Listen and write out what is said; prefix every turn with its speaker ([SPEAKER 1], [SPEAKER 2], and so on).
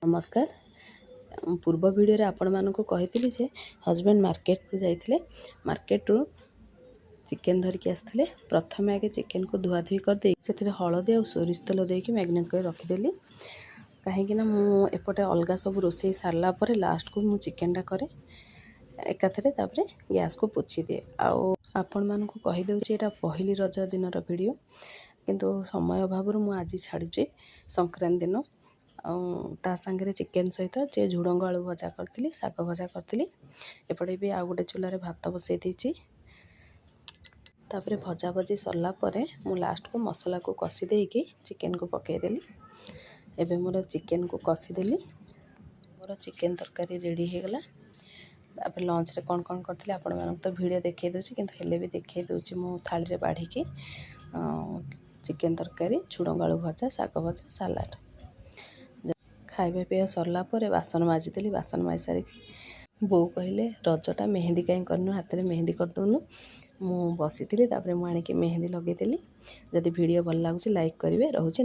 [SPEAKER 1] नमस्कार। पूर्व वीडियो रे आपण मानक कही जे हजबैंड मार्केट को जाइए मार्केट रु चिकेन धरिकी आसते। प्रथम आगे चिकेन को धुआधुई करदे से हलदी और सोरिष तेल देकी मैग्नेट कर रखिदेली कहीं मुझे अलग सब रोसे सारा पर लास्ट को मु चिकेनटा करे एकाथरे तापर गैस को पोछि दिए। आपण मानक कहीदे यहाँ पहली रज दिन वीडियो किंतु समय अभाव मु आज छाड़ी संक्रांति दिन ता सांगे चिकेन सहित जे झुडंग आलू भजा करी शाग भजा करी एपटे भी आउ गोटे चूल्हे भात बसई देती। तापर भजा भजी सरला परे मु लास्ट को मसला को कषी देकी चिकेन को पकईदेली। एबे मोर चिकेन को कषीदेली। मोर चिकेन तरकारी रेडी हो गला। तापर लंच रे कौन कौन करथिले आपण मानक तो वीडियो देखै दोछि किंतु हेले भी देखै दोछि मु थाली रे बाढ़ी की चिकेन तरकारी झुडंग आलू भजा शाग भजा सलाड खाଇବା ପିଇବା सरला पर बासन माजिदेली। बासन माजि सारिकी बो कहले रजटा मेहंदी कहीं करनु हाथ में मेहंदी करदौनु। मु बसी तापर मु आनिकी मेहंदी लगेदेली। जदि वीडियो भल लागुछि लाइक करेंगे। रोचे।